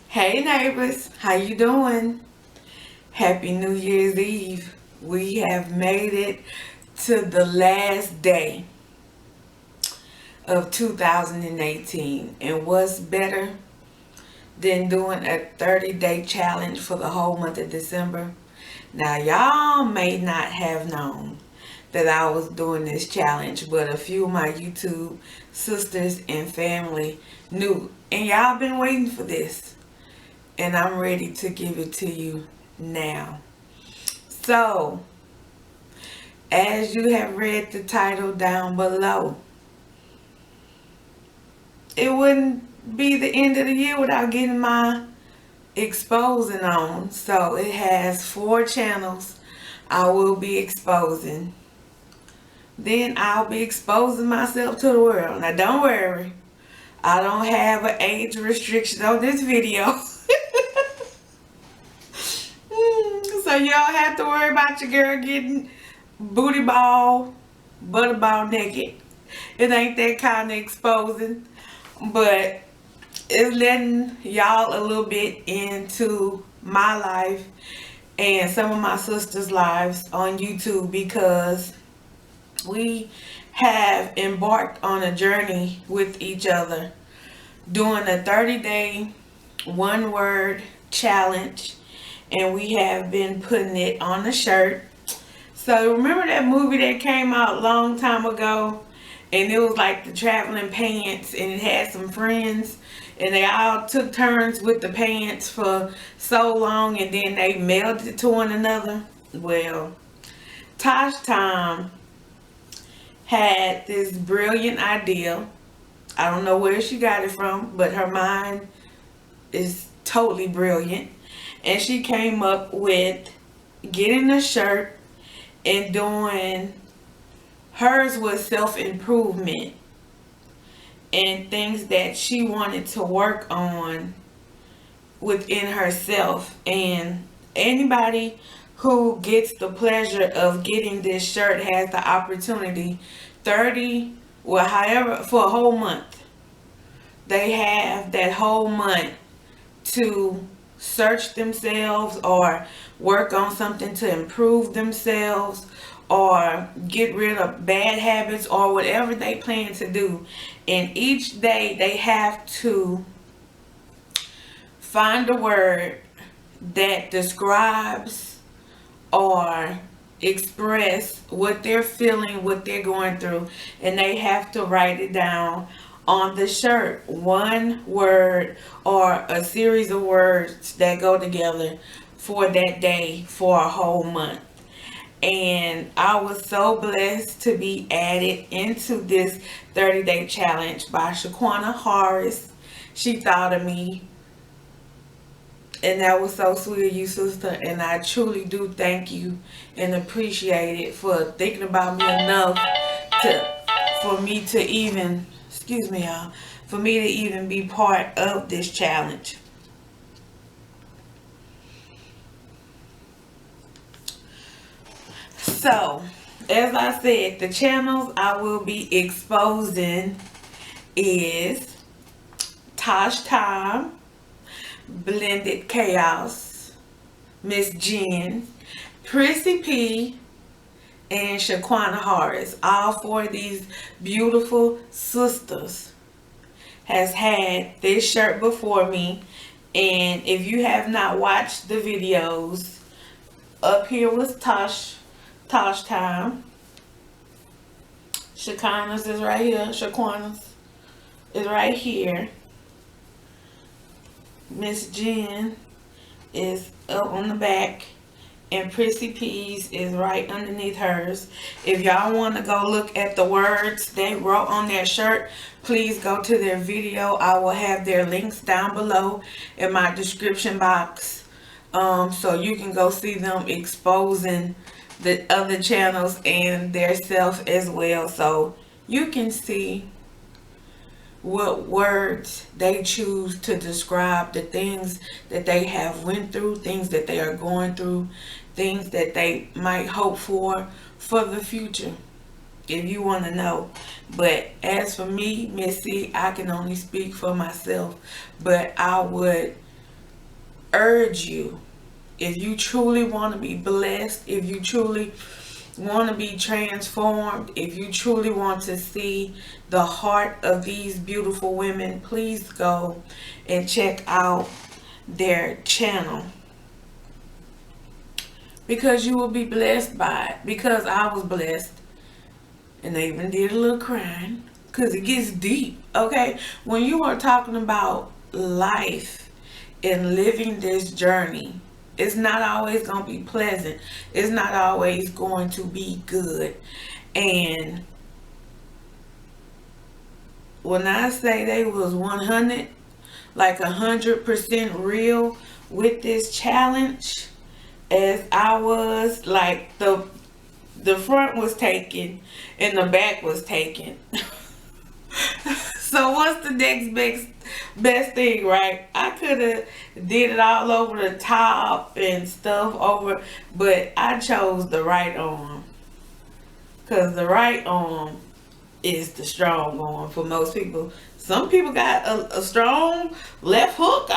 Hey neighbors, how you doing? Happy New Year's Eve. We have made it to the last day of 2018. And what's better than doing a 30-day challenge for the whole month of December? Now, y'all may not have known that I was doing this challenge, but a few of my YouTube sisters and family knew. And y'all been waiting for this. And I'm ready to give it to you now. So, as you have read the title down below, it wouldn't be the end of the year without getting my exposing on. So, it has 4 channels I will be exposing. Then I'll be exposing myself to the world. Now, don't worry, I don't have an age restriction on this video. So you don't have to worry about your girl getting butterball naked. It ain't that kind of exposing, but it's letting y'all a little bit into my life and some of my sisters' lives on YouTube, because we have embarked on a journey with each other doing a 30-day one-word challenge. And we have been putting it on a shirt. So remember that movie that came out a long time ago? And it was like the traveling pants, and it had some friends. And they all took turns with the pants for so long, and then they melted to one another. Well, Tosh Time had this brilliant idea. I don't know where she got it from, but her mind is totally brilliant. And she came up with getting a shirt and doing, hers was self-improvement and things that she wanted to work on within herself. And anybody who gets the pleasure of getting this shirt has the opportunity, however, for a whole month. They have that whole month to search themselves or work on something to improve themselves or get rid of bad habits or whatever they plan to do. And each day they have to find a word that describes or express what they're feeling, what they're going through, and they have to write it down on the shirt, one word or a series of words that go together for that day for a whole month. And I was so blessed to be added into this 30-day challenge by Shaquena Horace. She thought of me, and that was so sweet of you, sister. And I truly do thank you and appreciate it for thinking about me enough for me to even, excuse me y'all, for me to even be part of this challenge. So, as I said, the channels I will be exposing is Tosh Time, Blended Chaos, Miss Jen, Prissy P, and Shaquena Horace. All 4 of these beautiful sisters has had this shirt before me. And if you have not watched the videos, up here was Tosh Time. Shaquena's is right here. Shaquena's is right here. Miss Jen is up on the back. And Prissy P's is right underneath hers. If y'all want to go look at the words they wrote on their shirt, please go to their video. I will have their links down below in my description box, so you can go see them exposing the other channels and their self as well, so you can see what words they choose to describe the things that they have went through, things that they are going through, things that they might hope for the future, if you want to know. But as for me, Missy, I can only speak for myself, but I would urge you, if you truly want to be blessed, if you truly want to be transformed, if you truly want to see the heart of these beautiful women, please go and check out their channel, because you will be blessed by it. Because I was blessed, and I even did a little crying, because it gets deep. Okay, when you are talking about life and living this journey, it's not always going to be pleasant. It's not always going to be good. And when I say they was 100, like 100% real with this challenge, as I was, like the front was taken and the back was taken. So what's the next best thing, right? I could have did it all over the top and stuff over, but I chose the right arm, because the right arm is the strong arm for most people. Some people got a strong left hook.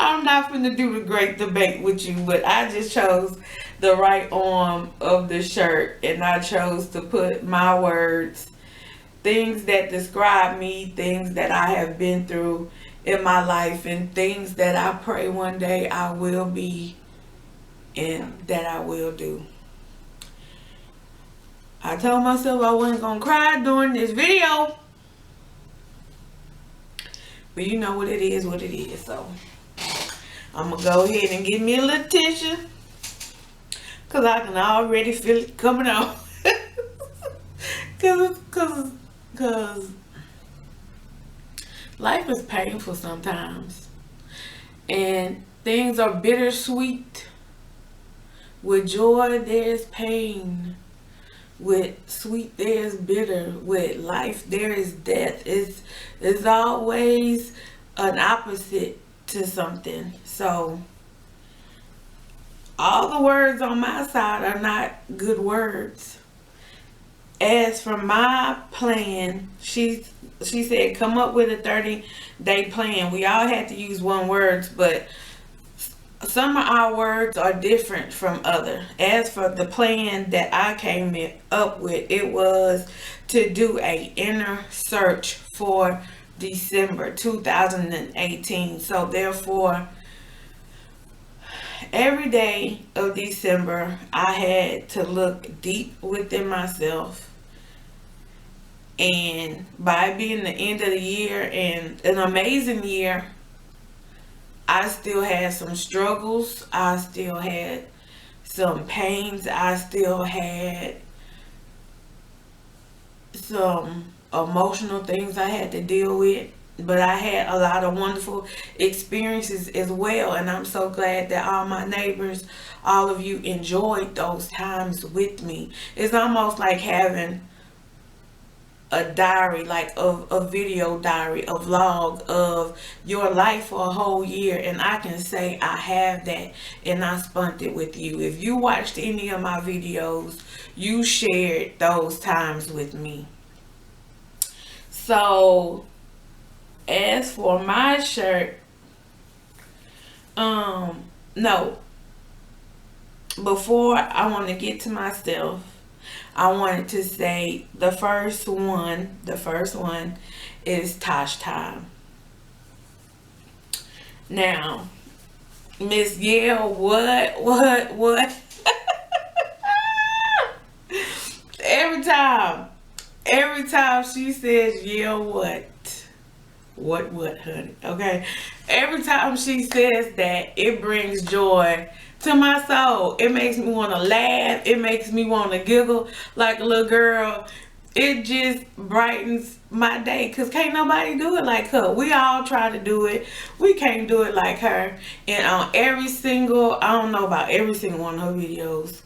I'm not finna do the great debate with you, but I just chose the right arm of the shirt, and I chose to put my words, things that describe me, things that I have been through in my life, and things that I pray one day I will be and that I will do. I told myself I wasn't gonna cry during this video, but you know what it is, so I'm gonna go ahead and give me a little tissue, because I can already feel it coming out. Because life is painful sometimes, and things are bittersweet. With joy there's pain, with sweet there's bitter, with life there is death. It's always an opposite to something. So all the words on my side are not good words. As for my plan, she said come up with a 30-day plan. We all had to use one word, but some of our words are different from other. As for the plan that I came up with, it was to do a inner search for December 2018. So therefore, every day of December, I had to look deep within myself. And by being the end of the year and an amazing year, I still had some struggles. I still had some pains. I still had some emotional things I had to deal with. But I had a lot of wonderful experiences as well. And I'm so glad that all my neighbors, all of you enjoyed those times with me. It's almost like having a diary, like a video diary, a vlog of your life for a whole year. And I can say I have that, and I spent it with you. If you watched any of my videos, you shared those times with me. So as for my shirt, no, before I want to get to myself, I wanted to say the first one is Tosh time. Now, Miss Yale, what? Every time she says Yale, what, honey? Okay, every time she says that, it brings joy to my soul. It makes me want to laugh. It makes me want to giggle like a little girl. It just brightens my day, because can't nobody do it like her. We all try to do it. We can't do it like her. And on every single, I don't know about every single one of her videos,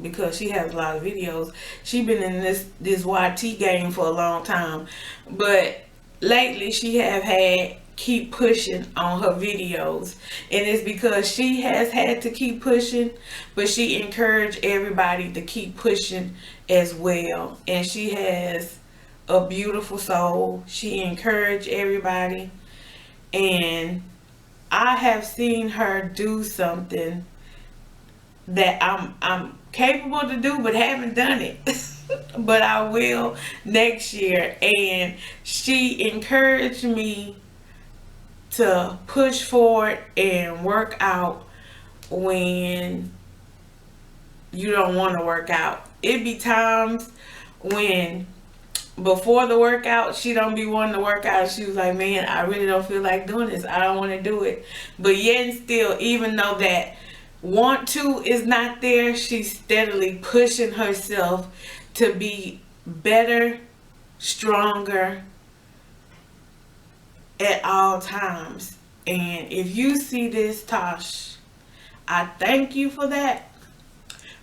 because she has a lot of videos. She been in this YT game for a long time, but lately she have had keep pushing on her videos, and it's because she has had to keep pushing, but she encouraged everybody to keep pushing as well. And she has a beautiful soul. She encouraged everybody, and I have seen her do something that I'm capable to do but haven't done it. But I will next year. And she encouraged me to push forward and work out when you don't want to work out. It be times when before the workout she don't be wanting to work out. She was like, man, I really don't feel like doing this. I don't want to do it. But yet and still, even though that want to is not there, she's steadily pushing herself to be better, stronger at all times. And if you see this, Tosh, I thank you for that,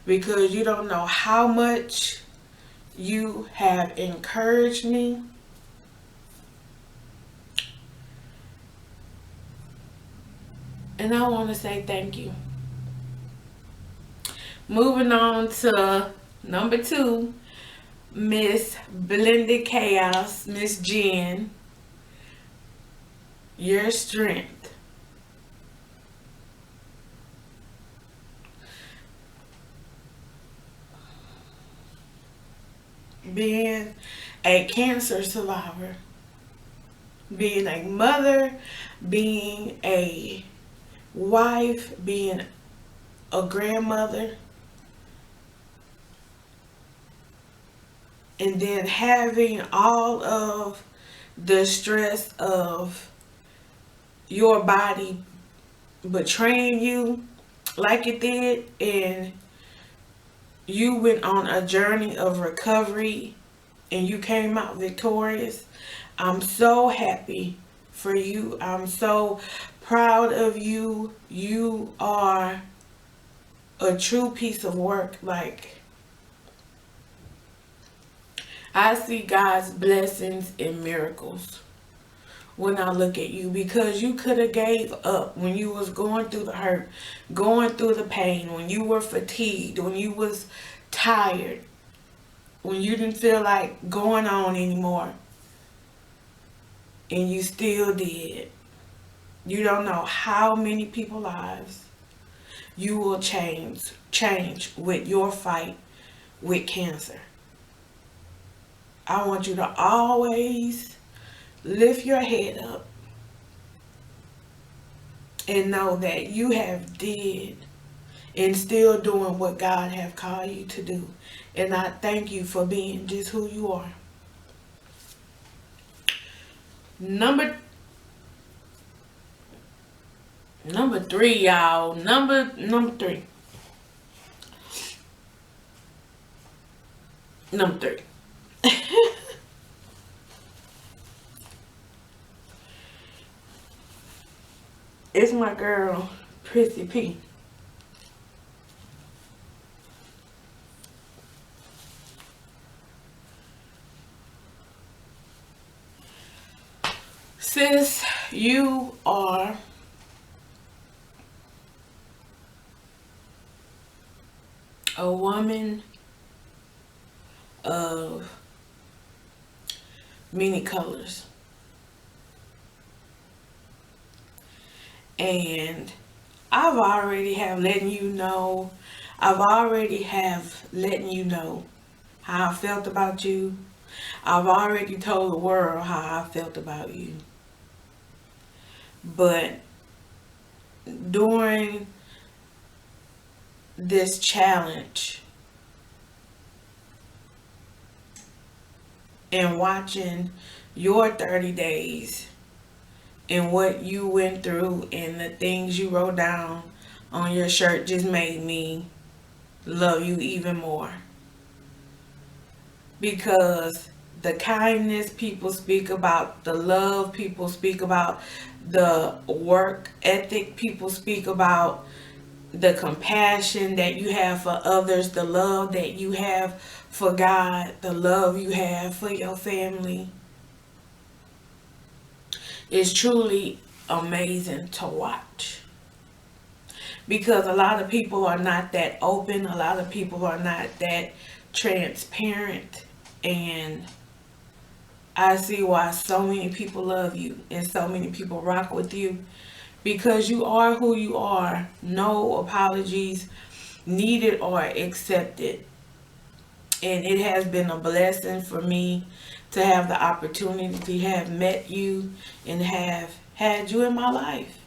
because you don't know how much you have encouraged me. And I want to say thank you. Moving on to number 2, Miss Blended Chaos, Miss Jen, your strength. Being a cancer survivor, being a mother, being a wife, being a grandmother, and then having all of the stress of your body betraying you like it did, and you went on a journey of recovery and you came out victorious. I'm so happy for you. I'm so proud of you. You are a true piece of work. Like, I see God's blessings and miracles when I look at you, because you could have gave up when you was going through the hurt, going through the pain, when you were fatigued, when you was tired, when you didn't feel like going on anymore, and you still did. You don't know how many people's lives you will change with your fight with cancer. I want you to always lift your head up and know that you have did and still doing what God have called you to do. And I thank you for being just who you are. Number 3, y'all. Number 3. Number 3. It's my girl, Prissy P. Sis, you are a woman of many colors. And I've already have letting you know how I felt about you. I've already told the world how I felt about you. But during this challenge and watching your 30 days and what you went through and the things you wrote down on your shirt just made me love you even more. Because the kindness people speak about, the love people speak about, the work ethic people speak about, the compassion that you have for others, the love that you have for God, the love you have for your family, is truly amazing to watch. Because a lot of people are not that open, a lot of people are not that transparent, and I see why so many people love you and so many people rock with you, because you are who you are. No apologies needed or accepted. And it has been a blessing for me to have the opportunity to have met you and have had you in my life.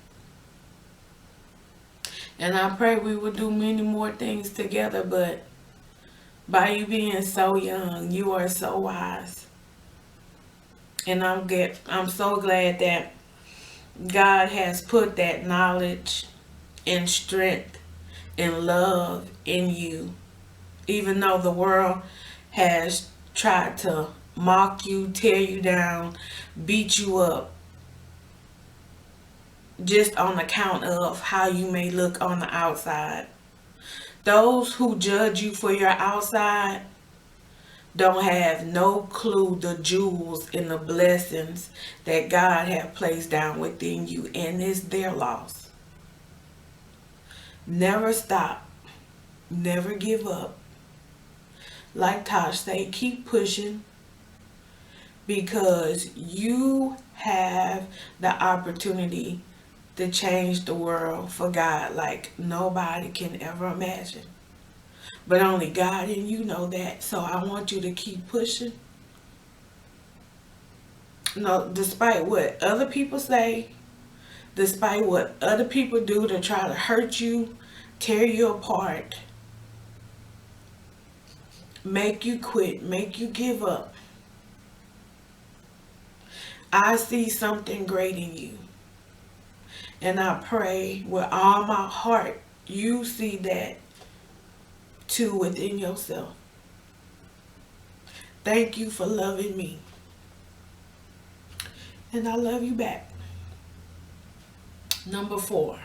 And I pray we will do many more things together, but by you being so young, you are so wise. And I'm so glad that God has put that knowledge and strength and love in you. Even though the world has tried to mock you, tear you down, beat you up, just on account of how you may look on the outside. Those who judge you for your outside don't have no clue the jewels and the blessings that God has placed down within you, and it's their loss. Never stop. Never give up. Like Tosh say, keep pushing, because you have the opportunity to change the world for God like nobody can ever imagine. But only God and you know that. So I want you to keep pushing. No, despite what other people say, despite what other people do to try to hurt you, tear you apart, make you quit, make you give up. I see something great in you. And I pray with all my heart you see that too within yourself. Thank you for loving me. And I love you back. Number 4.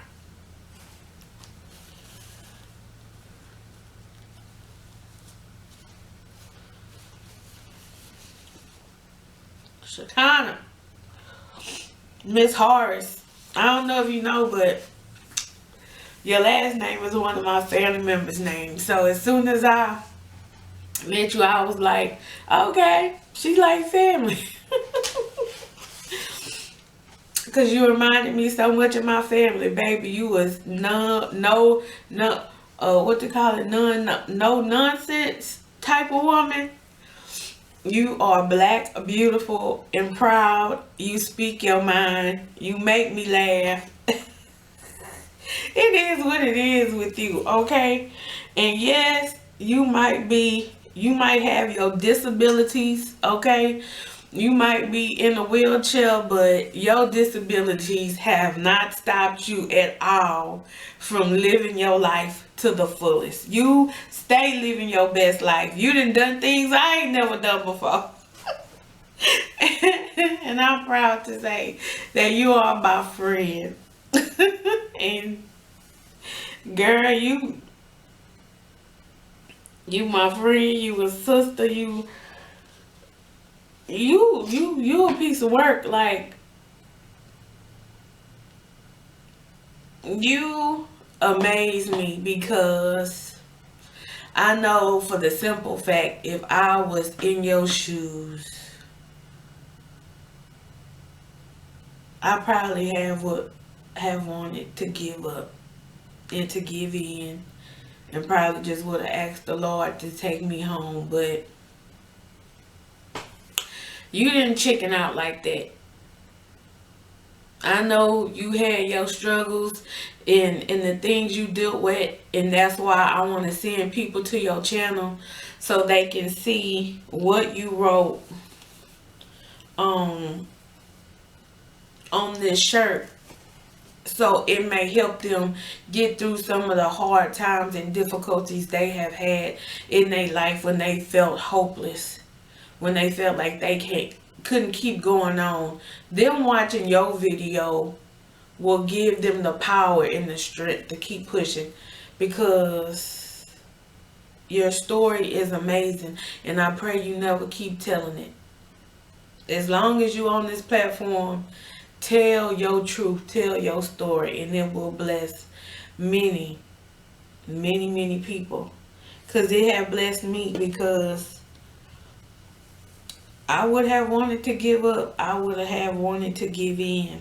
Shaquena. Miss Horace. I don't know if you know, but your last name is one of my family members' names. So as soon as I met you, I was like, okay, she's like family. Because you reminded me so much of my family, baby. You was no nonsense type of woman. You are black, beautiful, and proud. You speak your mind. You make me laugh. It is what it is with you, okay? And yes, you might have your disabilities, okay? You might be in a wheelchair, but your disabilities have not stopped you at all from living your life to the fullest. You stay living your best life. You done things I ain't never done before. And I'm proud to say that you are my friend. And girl, you my friend, you a sister, you a piece of work. Like, you amaze me, because I know for the simple fact, if I was in your shoes, I probably have wanted to give up and to give in, and probably just would have asked the Lord to take me home. But you didn't chicken out like that. I know you had your struggles and the things you dealt with, and that's why I want to send people to your channel so they can see what you wrote on this shirt, so it may help them get through some of the hard times and difficulties they have had in their life, when they felt hopeless, when they felt like they couldn't keep going on. Them watching your video will give them the power and the strength to keep pushing, because your story is amazing, and I pray you never keep telling it. As long as you're on this platform, tell your truth, tell your story, and it will bless many, many, many people. Because it have blessed me, because I would have wanted to give up. I would have wanted to give in.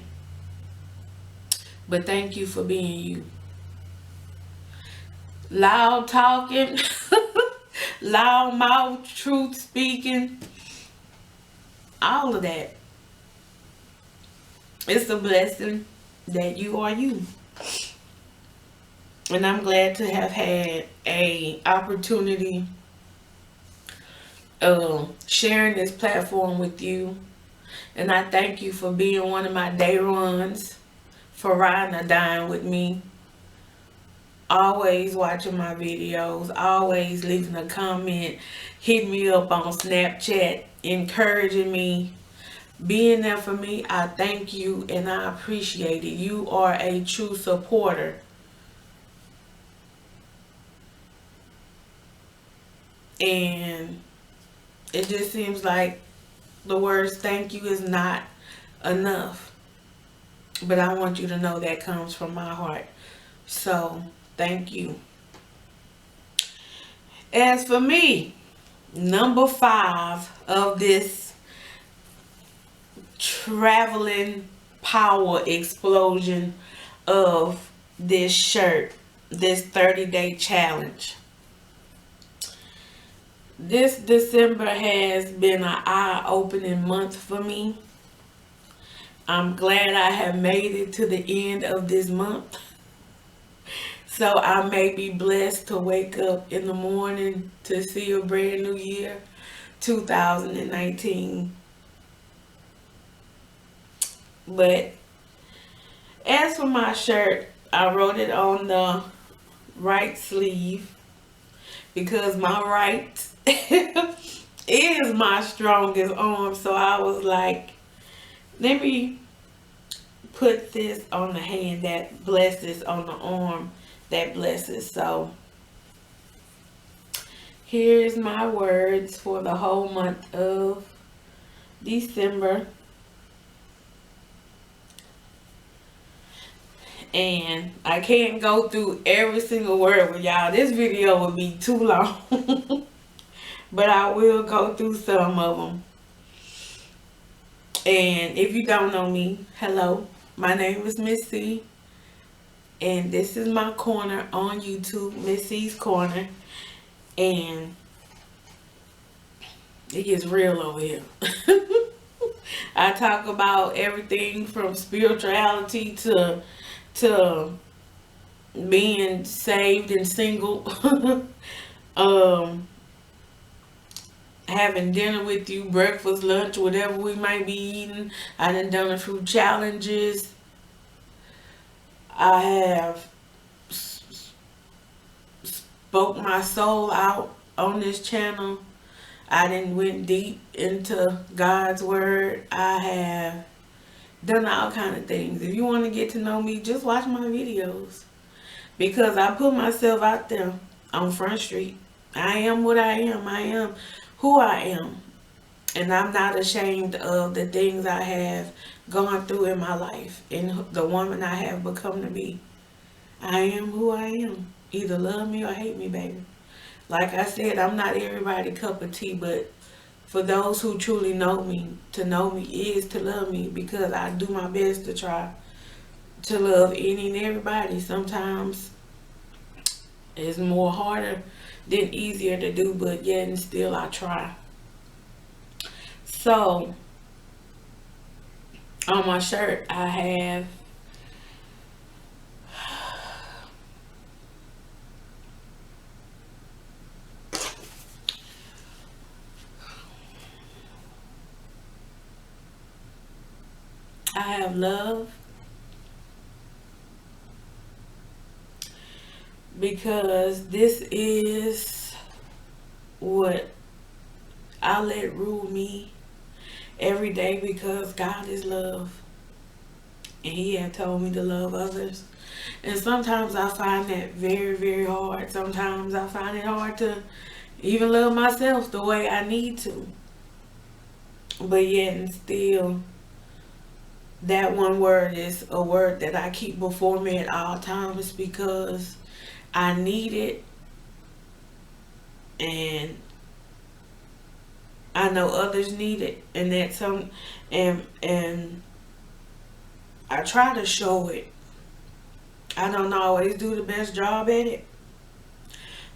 But thank you for being you. Loud talking, loud mouth, truth speaking, all of that. It's a blessing that you are you. And I'm glad to have had a opportunity of sharing this platform with you. And I thank you for being one of my day ones, for riding or dying with me, always watching my videos, always leaving a comment, hitting me up on Snapchat, encouraging me, being there for me. I thank you and I appreciate it. You are a true supporter. And it just seems like the words thank you is not enough. But I want you to know that comes from my heart. So, thank you. As for me, number 5 of this traveling power explosion of this shirt, this 30-day challenge. This December has been an eye-opening month for me. I'm glad I have made it to the end of this month. So I may be blessed to wake up in the morning to see a brand new year, 2019. But as for my shirt, I wrote it on the right sleeve because my right is my strongest arm. So I was like, let me put this on the hand that blesses, on the arm that blesses. So here's my words for the whole month of December. And I can't go through every single word with y'all. This video would be too long. But I will go through some of them. And if you don't know me, hello. My name is Miss C. And this is my corner on YouTube, Miss C's Corner. And it gets real over here. I talk about everything from spirituality to being saved and single. Having dinner with you, breakfast, lunch, whatever we might be eating. I done a few challenges. I have spoke my soul out on this channel. I went deep into God's word. I have done all kind of things. If you want to get to know me, just watch my videos. Because I put myself out there on Front Street. I am what I am. I am who I am. And I'm not ashamed of the things I have gone through in my life and the woman I have become to be. I am who I am. Either love me or hate me, baby. Like I said, I'm not everybody's cup of tea, but for those who truly know me, to know me is to love me, because I do my best to try to love any and everybody. Sometimes it's more harder than easier to do, but yet and still I try. So on my shirt I have love, because this is what I let rule me every day, because God is love and He had told me to love others. And sometimes I find that very, very hard. Sometimes I find it hard to even love myself the way I need to. But yet and still, that one word is a word that I keep before me at all times, because I need it, and I know others need it, and and I try to show it I don't always do the best job at it,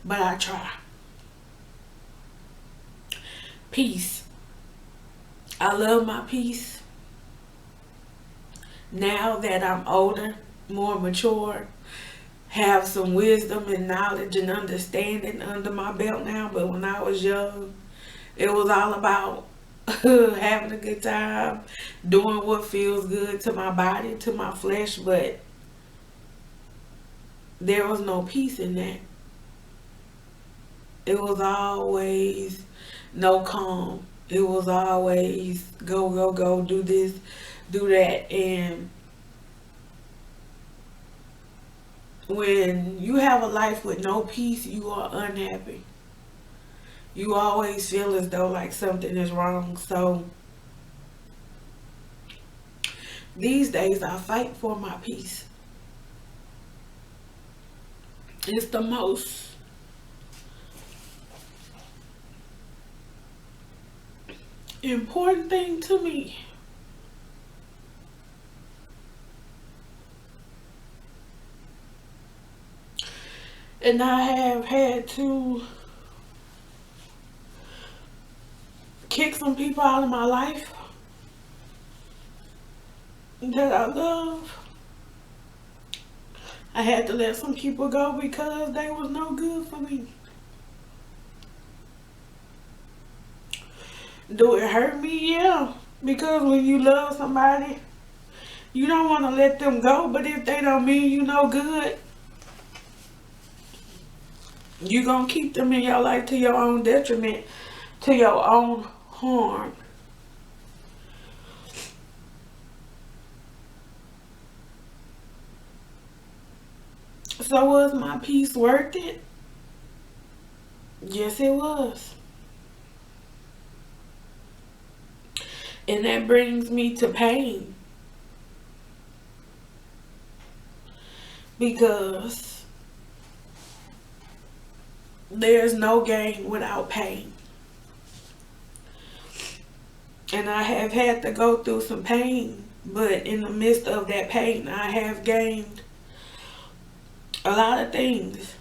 but I try. Peace. I love my peace. Now that I'm older, more mature, have some wisdom and knowledge and understanding under my belt now. But when I was young, it was all about having a good time, doing what feels good to my body, to my flesh. But there was no peace in that. It was always no calm. It was always go, go, go, do this, do that. And when you have a life with no peace, you are unhappy. You always feel as though like something is wrong. So these days I fight for my peace. It's the most important thing to me. And I have had to kick some people out of my life that I love. I had to let some people go because they was no good for me. Do it hurt me? Yeah. Because when you love somebody, you don't want to let them go. But if they don't mean you no good, you gonna keep them in your life to your own detriment, to your own harm. So was my peace worth it? Yes, it was. And that brings me to pain. Because there's no gain without pain. And I have had to go through some pain. But in the midst of that pain, I have gained a lot of things.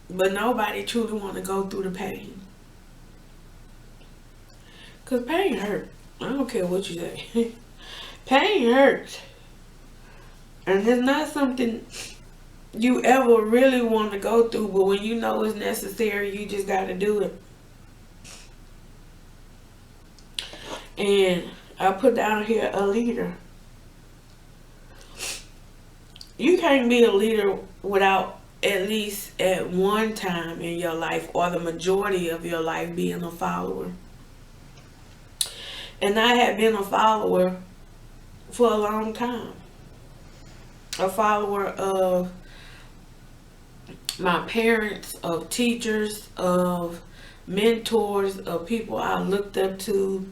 But nobody truly want to go through the pain. Because pain hurt. I don't care what you say. Pain hurts. And it's not something you ever really want to go through. But when you know it's necessary, you just got to do it. And I put down here a leader. You can't be a leader without at least at one time in your life or the majority of your life being a follower. And I have been a follower for a long time. A follower of my parents, of teachers, of mentors, of people I looked up to,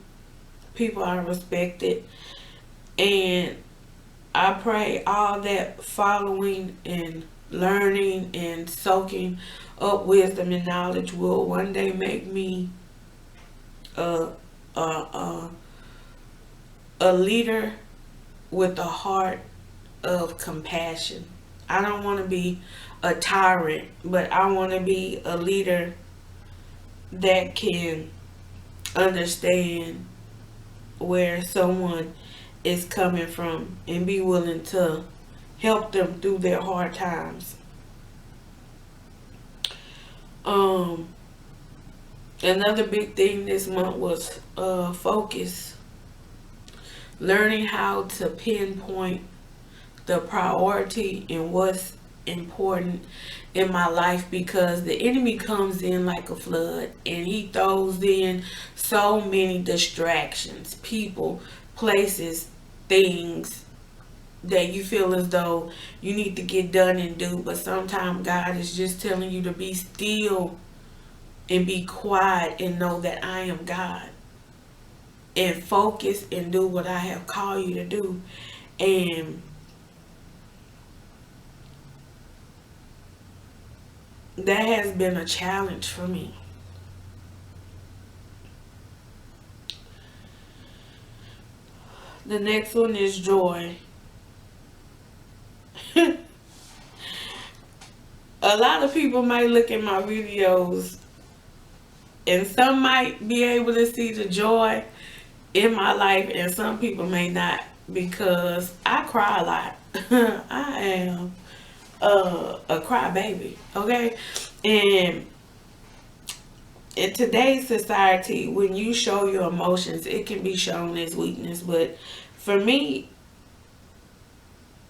people I respected. And I pray all that following and learning and soaking up wisdom and knowledge will one day make me a leader with a heart of compassion. I don't want to be a tyrant, but I want to be a leader that can understand where someone is coming from and be willing to help them through their hard times. Another big thing this month was focus. Learning how to pinpoint the priority and what's important in my life, because the enemy comes in like a flood and he throws in so many distractions, people, places, things that you feel as though you need to get done and do. But sometimes God is just telling you to be still and be quiet and know that I am God, and focus and do what I have called you to do. And that has been a challenge for me. The next one is joy. A lot of people might look at my videos and some might be able to see the joy in my life and some people may not, because I cry a lot. I am a crybaby, okay? And in today's society, when you show your emotions, it can be shown as weakness. But for me,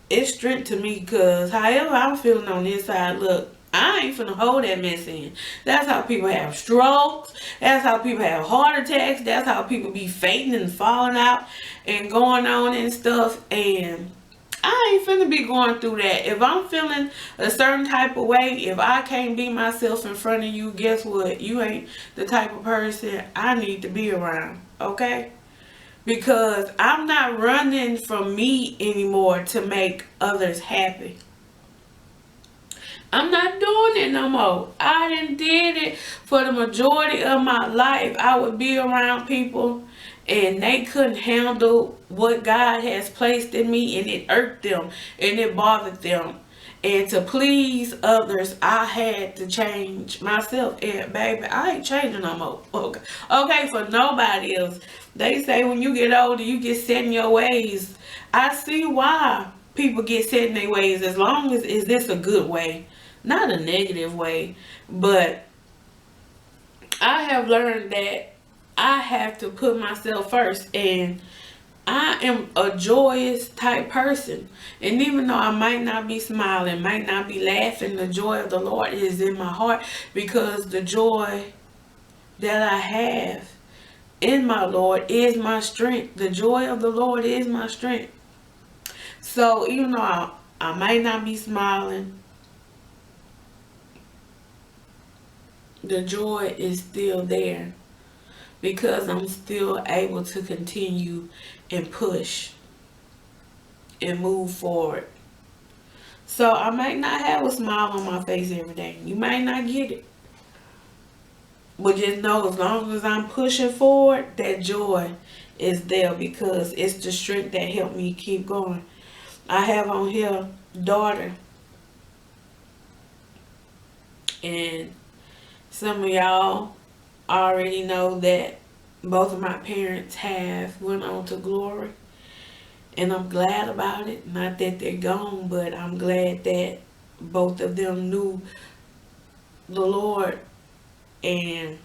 it's strength to me, because however I'm feeling on this side, look, I ain't finna hold that mess in. That's how people have strokes. That's how people have heart attacks. That's how people be fainting and falling out and going on and stuff. And I ain't finna be going through that. If I'm feeling a certain type of way, if I can't be myself in front of you, guess what? You ain't the type of person I need to be around, okay? Because I'm not running from me anymore to make others happy. I'm not doing it no more. I done did it for the majority of my life. I would be around people and they couldn't handle what God has placed in me, and it irked them and it bothered them. And to please others, I had to change myself. And baby, I ain't changing no more. Okay, for nobody else. They say when you get older, you get set in your ways. I see why people get set in their ways, as long as is this a good way, not a negative way. But I have learned that I have to put myself first, and I am a joyous type person. And even though I might not be smiling, might not be laughing, the joy of the Lord is in my heart, because the joy that I have in my Lord is my strength. The joy of the Lord is my strength. So even though I might not be smiling, the joy is still there, because I'm still able to continue and push and move forward. So I might not have a smile on my face every day. You might not get it. But just know, as long as I'm pushing forward, that joy is there, because it's the strength that helped me keep going. I have on here daughter. And some of y'all already know that both of my parents have went on to glory. And I'm glad about it. Not that they're gone, but I'm glad that both of them knew the Lord. And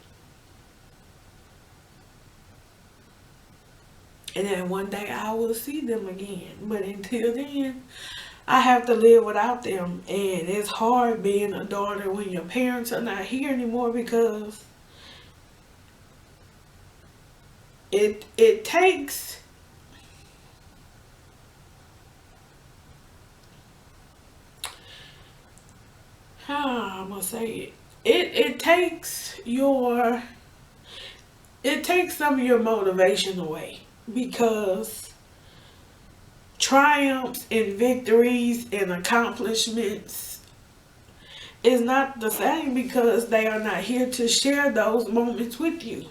then one day I will see them again. But until then, I have to live without them. And it's hard being a daughter when your parents are not here anymore, because it takes how I'm gonna say it takes some of your motivation away, because triumphs and victories and accomplishments is not the same, because they are not here to share those moments with you.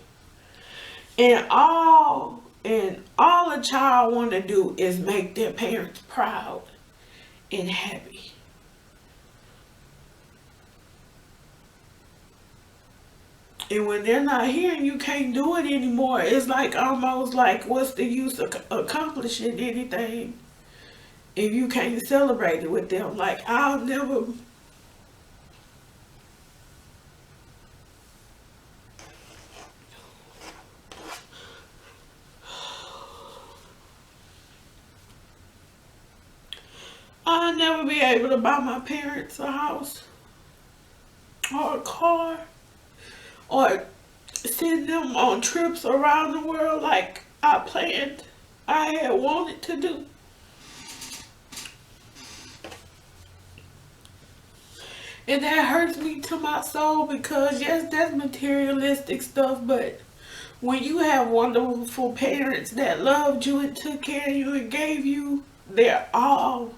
And all a child want to do is make their parents proud and happy. And when they're not here and you can't do it anymore, it's like almost like, what's the use of accomplishing anything if you can't celebrate it with them? Like, I'll never be able to buy my parents a house or a car or send them on trips around the world like I had wanted to do. And that hurts me to my soul, because yes, that's materialistic stuff, but when you have wonderful parents that loved you and took care of you and gave you their all,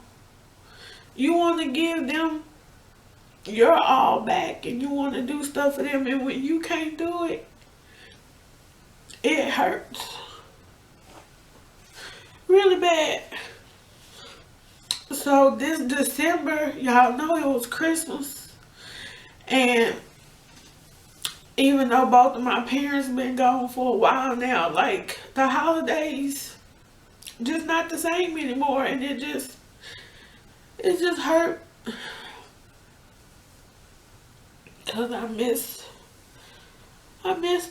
you want to give them your all back, and you want to do stuff for them, and when you can't do it, it hurts really bad. So this December, y'all know it was Christmas. And even though both of my parents been gone for a while now, like, the holidays just not the same anymore, and it just hurt, because I miss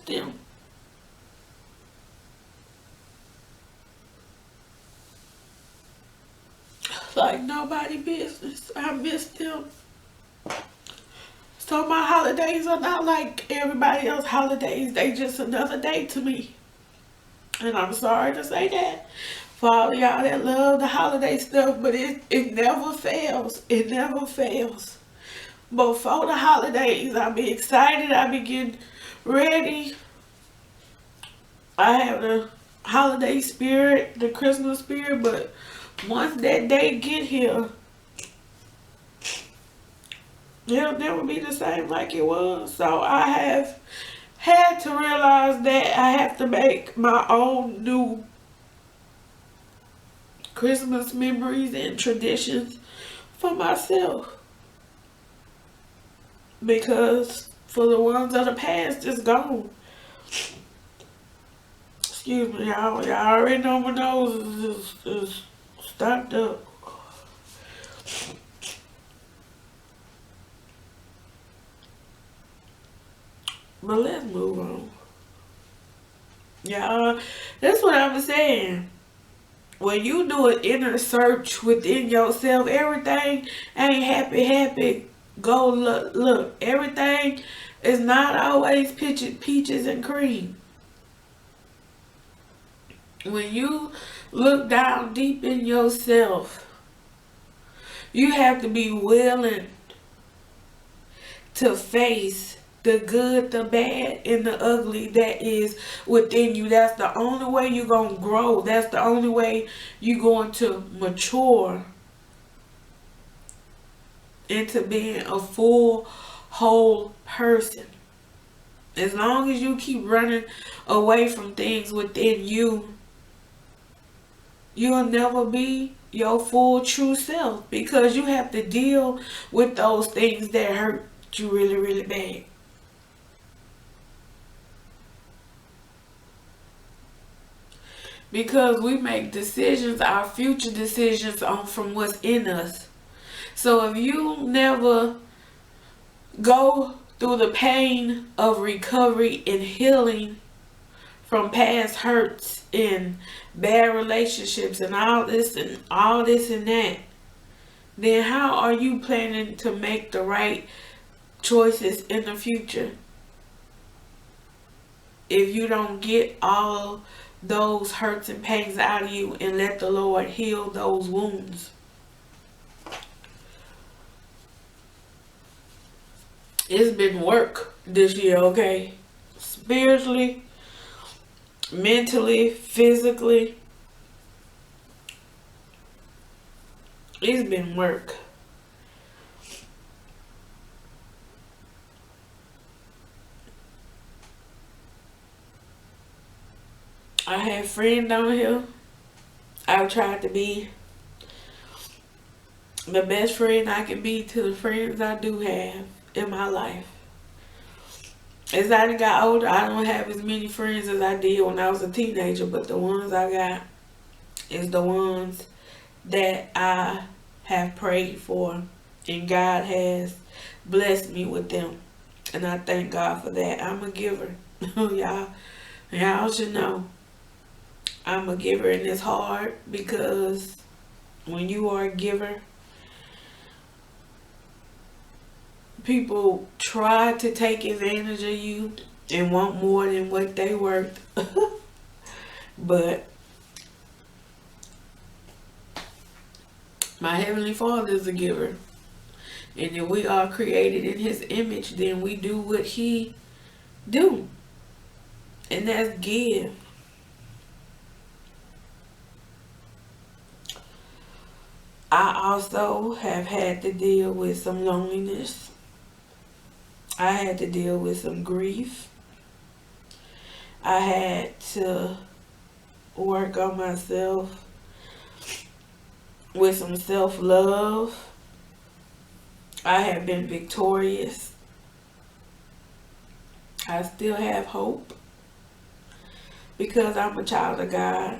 them like nobody business. I miss them. So my holidays are not like everybody else's holidays. They just another day to me. And I'm sorry to say that for all y'all that love the holiday stuff, but it never fails. It never fails. Before the holidays, I be excited. I be getting ready. I have the holiday spirit, the Christmas spirit, but once that day get here, it'll never be the same like it was. So I have had to realize that I have to make my own new Christmas memories and traditions for myself. Because for the ones of the past, it's gone. Excuse me, y'all. Y'all already know my nose is stopped up. But let's move on. Yeah, that's what I was saying. When you do an inner search within yourself, everything ain't happy. Go look. Everything is not always peaches and cream. When you look down deep in yourself, you have to be willing to face the good, the bad, and the ugly that is within you. That's the only way you're going to grow. That's the only way you're going to mature into being a full, whole person. As long as you keep running away from things within you, you'll never be your full, true self, because you have to deal with those things that hurt you really, really bad. Because we make decisions, our future decisions, on from what's in us. So if you never go through the pain of recovery and healing from past hurts and bad relationships and all this and that, then how are you planning to make the right choices in the future if you don't get all those hurts and pains out of you and let the Lord heal those wounds? It's been work this year, okay? Spiritually, mentally, physically. It's been work. I have friends down here. I've tried to be the best friend I can be to the friends I do have in my life. As I done got older, I don't have as many friends as I did when I was a teenager, but the ones I got is the ones that I have prayed for, and God has blessed me with them, and I thank God for that. I'm a giver. Y'all should know I'm a giver, and it's hard because when you are a giver, people try to take advantage of you and want more than what they worth. But my Heavenly Father is a giver. And if we are created in His image, then we do what He do. And that's give. I also have had to deal with some loneliness. I had to deal with some grief. I had to work on myself with some self-love. I have been victorious I still have hope because I'm a child of God.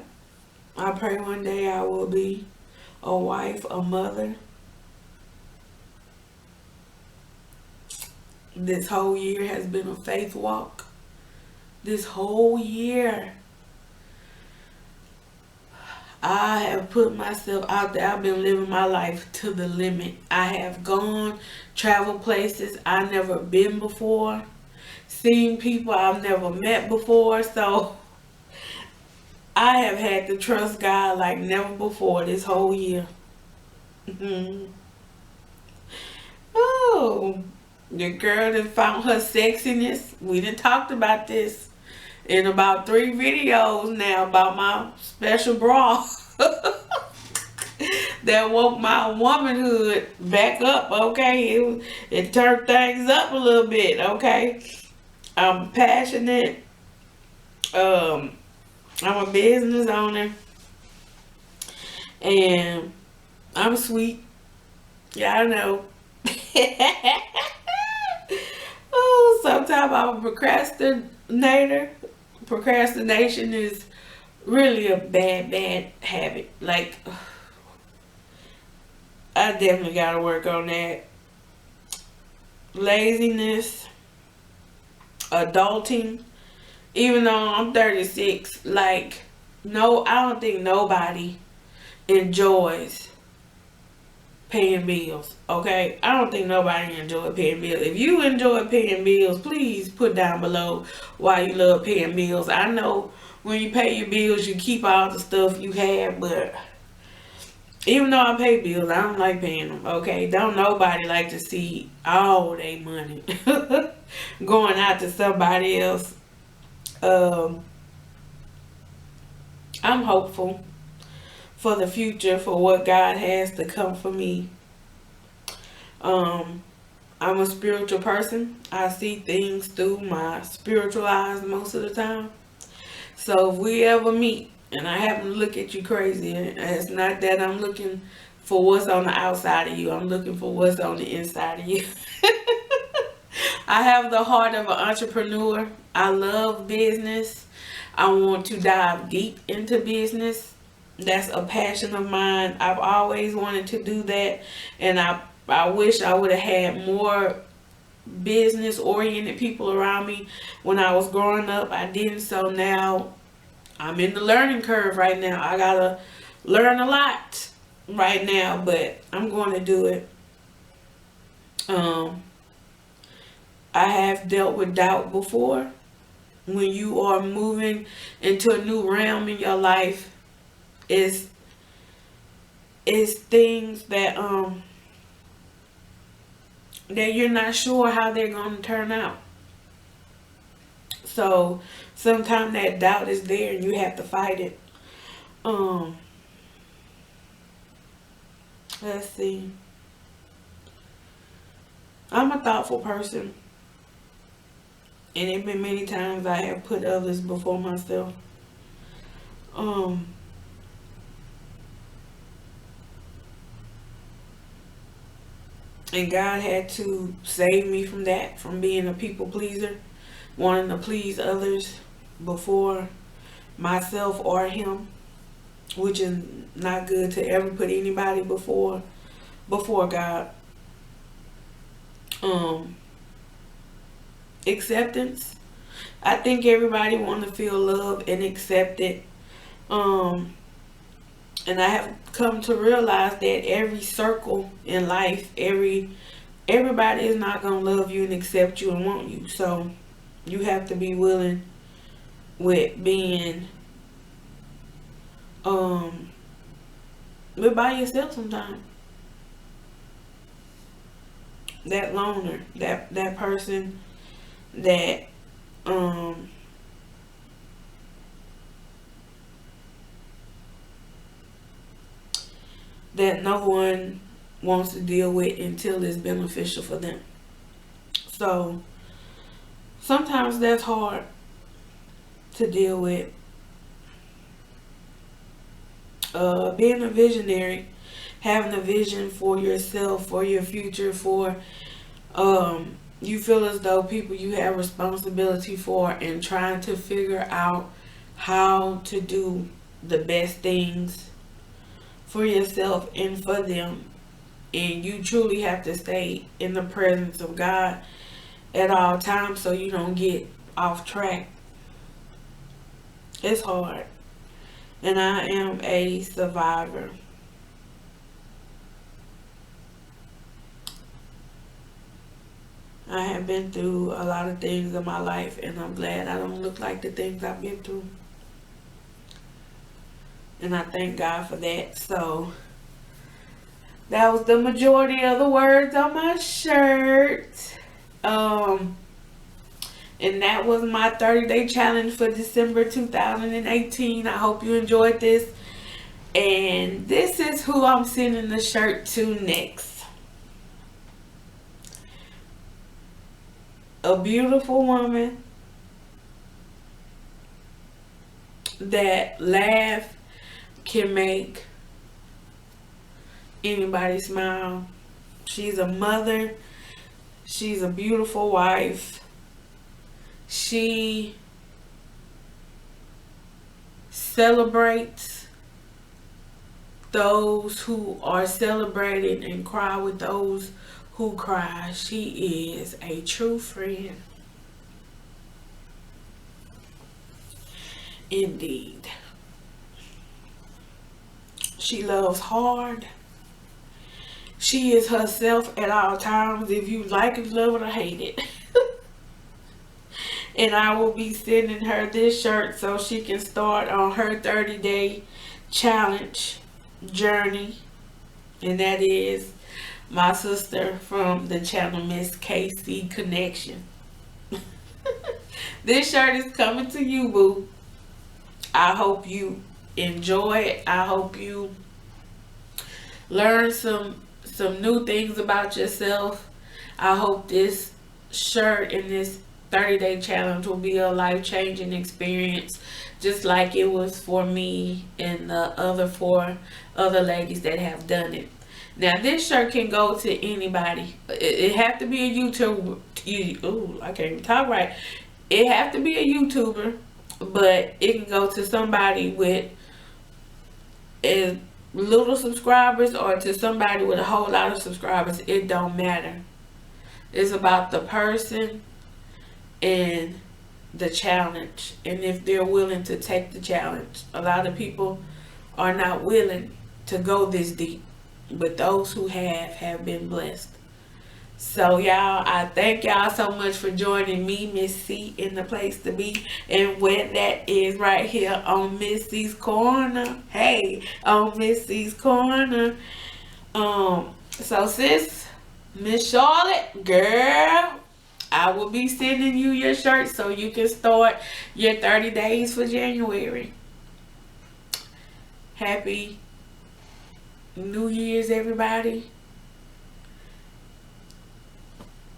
I pray one day I will be a wife, a mother. This whole year has been a faith walk. This whole year, I have put myself out there. I've been living my life to the limit. I have gone, traveled places I've never been before, seen people I've never met before. So I have had to trust God like never before this whole year. Oh, the girl that found her sexiness. We done talked about this in about 3 videos now about my special bra. That woke my womanhood back up, okay? It turned things up a little bit, okay? I'm passionate. I'm a business owner. And I'm sweet. Yeah, I know. Oh, sometimes I'm a procrastinator. Procrastination is really a bad habit. Like, I definitely gotta work on that. Laziness, adulting. Even though I'm 36, like, no, I don't think nobody enjoys paying bills, okay? I don't think nobody enjoys paying bills. If you enjoy paying bills, please put down below why you love paying bills. I know when you pay your bills, you keep all the stuff you have, but even though I pay bills, I don't like paying them, okay? Don't nobody like to see all their money going out to somebody else. I'm hopeful for the future, for what God has to come for me. I'm a spiritual person. I see things through my spiritual eyes most of the time. So if we ever meet and I happen to look at you crazy, it's not that I'm looking for what's on the outside of you. I'm looking for what's on the inside of you. I have the heart of an entrepreneur. I love business. I want to dive deep into business. That's a passion of mine. I've always wanted to do that, and I wish I would have had more business oriented people around me when I was growing up. I didn't, so now I'm in the learning curve right now. I gotta learn a lot right now, but I'm going to do it. I have dealt with doubt before. When you are moving into a new realm in your life, is things that that you're not sure how they're going to turn out. So sometimes that doubt is there and you have to fight it. Let's see. I'm a thoughtful person. And it been many times I have put others before myself. And God had to save me from that, from being a people pleaser, wanting to please others before myself or Him, which is not good to ever put anybody before God. Acceptance. I think everybody want to feel loved and accepted. And I have come to realize that every circle in life, everybody is not going to love you and accept you and want you. So you have to be willing with being with by yourself sometimes. That loner, that person that that no one wants to deal with until it's beneficial for them. So sometimes that's hard to deal with. Being a visionary, having a vision for yourself, for your future, for you feel as though people you have responsibility for and trying to figure out how to do the best things for yourself and for them. And you truly have to stay in the presence of God at all times so you don't get off track. It's hard. And I am a survivor. I have been through a lot of things in my life, and I'm glad I don't look like the things I've been through. And I thank God for that. So that was the majority of the words on my shirt. And that was my 30-day challenge for December 2018. I hope you enjoyed this. And this is who I'm sending the shirt to next. A beautiful woman that laugh can make anybody smile. She's a mother. She's a beautiful wife. She celebrates those who are celebrated and cry with those who cry. She is a true friend. Indeed. She loves hard. She is herself at all times, if you like it, love it, or hate it. And I will be sending her this shirt so she can start on her 30-day challenge journey. And that is my sister from the channel, Miss.KC Connection. This shirt is coming to you, boo. I hope you enjoy it. I hope you learn some new things about yourself. I hope this shirt and this 30-day challenge will be a life-changing experience, just like it was for me and the other 4 other ladies that have done it. Now, this shirt can go to anybody. It have to be a YouTuber. I can't even talk right. It have to be a YouTuber, but it can go to somebody with as little subscribers or to somebody with a whole lot of subscribers. It don't matter. It's about the person and the challenge, and if they're willing to take the challenge. A lot of people are not willing to go this deep, but those who have been blessed. So y'all, I thank y'all so much for joining me, Miss C, in the place to be, and where that is right here on Miss C's Corner. Hey, on Miss C's Corner. So sis, Miss Charlotte, girl, I will be sending you your shirt so you can start your 30 days for January. Happy New Year's, everybody.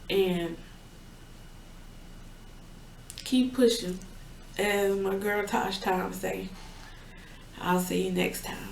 And keep pushing, as my girl Tosh time say. I'll see you next time.